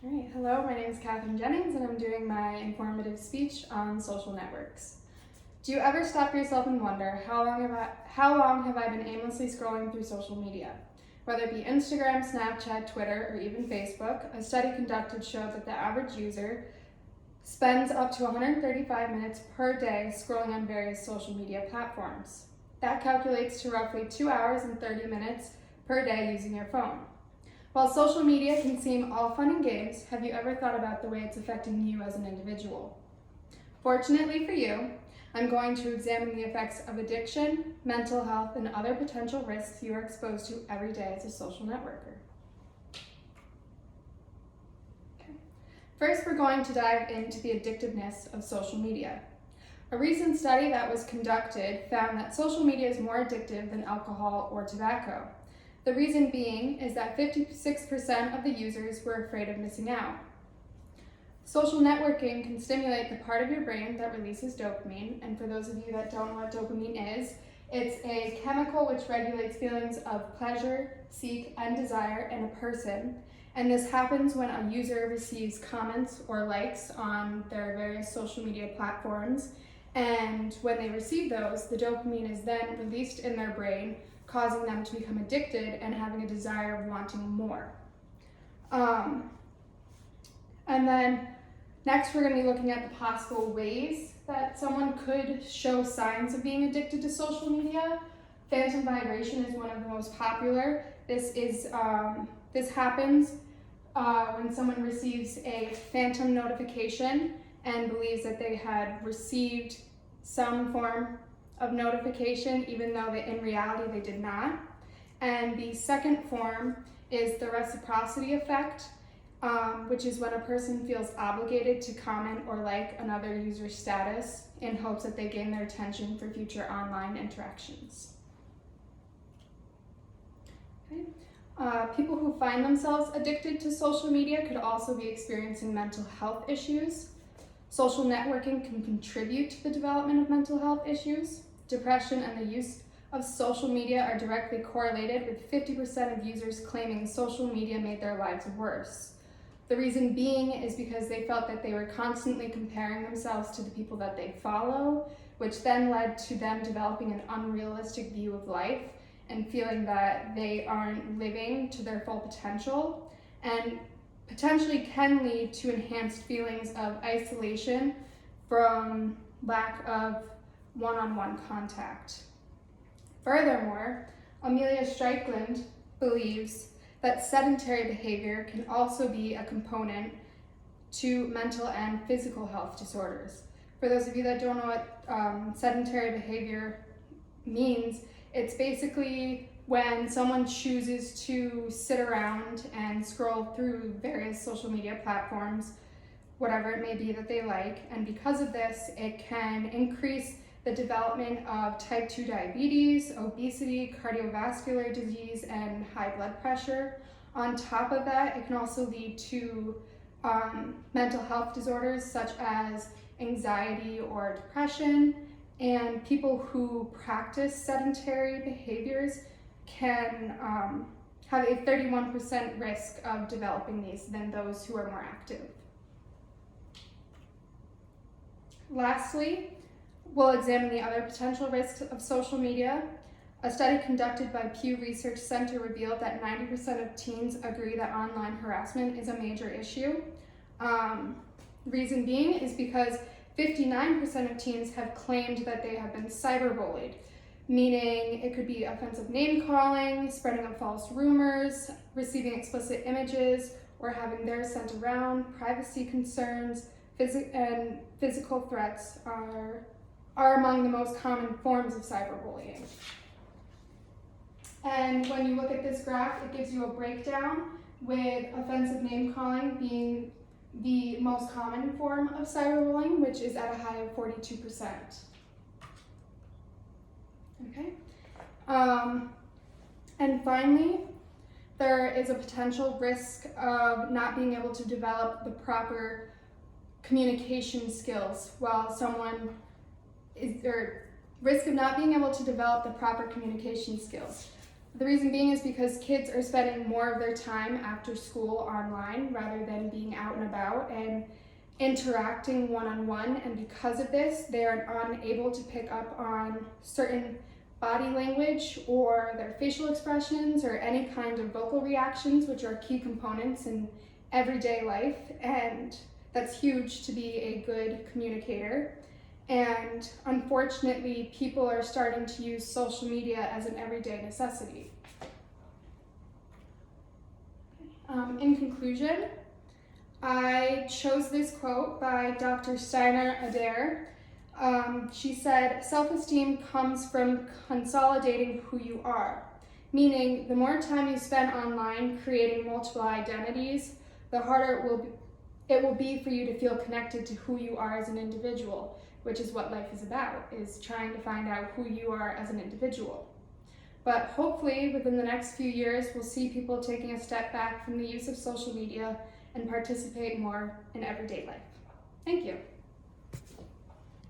All right, hello, my name is Katherine Jennings and I'm doing my informative speech on social networks. Do you ever stop yourself and wonder, how long have I been aimlessly scrolling through social media? Whether it be Instagram, Snapchat, Twitter, or even Facebook, a study conducted showed that the average user spends up to 135 minutes per day scrolling on various social media platforms. That calculates to roughly 2 hours and 30 minutes per day using your phone. While social media can seem all fun and games, have you ever thought about the way it's affecting you as an individual? Fortunately for you, I'm going to examine the effects of addiction, mental health, and other potential risks you are exposed to every day as a social networker. Okay. First, we're going to dive into the addictiveness of social media. A recent study that was conducted found that social media is more addictive than alcohol or tobacco. The reason being is that 56% of the users were afraid of missing out. Social networking can stimulate the part of your brain that releases dopamine, and for those of you that don't know what dopamine is, it's a chemical which regulates feelings of pleasure, seek, and desire in a person, and this happens when a user receives comments or likes on their various social media platforms, and when they receive those, the dopamine is then released in their brain, causing them to become addicted and having a desire of wanting more. And then next we're going to be looking at the possible ways that someone could show signs of being addicted to social media. Phantom vibration is one of the most popular. This happens when someone receives a phantom notification and believes that they had received some form of notification, even though in reality they did not. And the second form is the reciprocity effect, which is when a person feels obligated to comment or like another user's status in hopes that they gain their attention for future online interactions. Okay. People who find themselves addicted to social media could also be experiencing mental health issues. Social networking can contribute to the development of mental health issues. Depression and the use of social media are directly correlated, with 50% of users claiming social media made their lives worse. The reason being is because they felt that they were constantly comparing themselves to the people that they follow, which then led to them developing an unrealistic view of life and feeling that they aren't living to their full potential, and potentially can lead to enhanced feelings of isolation from lack of one-on-one contact. Furthermore, Amelia Strickland believes that sedentary behavior can also be a component to mental and physical health disorders. For those of you that don't know what sedentary behavior means, it's basically when someone chooses to sit around and scroll through various social media platforms, whatever it may be that they like, and because of this, it can increase the development of type 2 diabetes, obesity, cardiovascular disease, and high blood pressure. On top of that, it can also lead to mental health disorders such as anxiety or depression, and people who practice sedentary behaviors can have a 31% risk of developing these than those who are more active. Lastly, we'll examine the other potential risks of social media. A study conducted by Pew Research Center revealed that 90% of teens agree that online harassment is a major issue. Reason being is because 59% of teens have claimed that they have been cyberbullied, meaning it could be offensive name calling, spreading of false rumors, receiving explicit images, or having theirs sent around. Privacy concerns and physical threats are among the most common forms of cyberbullying. And when you look at this graph, it gives you a breakdown with offensive name calling being the most common form of cyberbullying, which is at a high of 42%. Okay. And finally, there is a potential risk of not being able to develop the proper communication skills while someone is, or risk of not being able to develop the proper communication skills. The reason being is because kids are spending more of their time after school online rather than being out and about and interacting one-on-one, and because of this, they are unable to pick up on certain body language or their facial expressions or any kind of vocal reactions, which are key components in everyday life, and that's huge to be a good communicator. And unfortunately, people are starting to use social media as an everyday necessity. In conclusion, I chose this quote by Dr. Steiner Adair. She said, "Self-esteem comes from consolidating who you are," meaning the more time you spend online creating multiple identities, the harder it will be for you to feel connected to who you are as an individual, which is what life is about, is trying to find out who you are as an individual. But hopefully within the next few years, we'll see people taking a step back from the use of social media and participate more in everyday life. Thank you.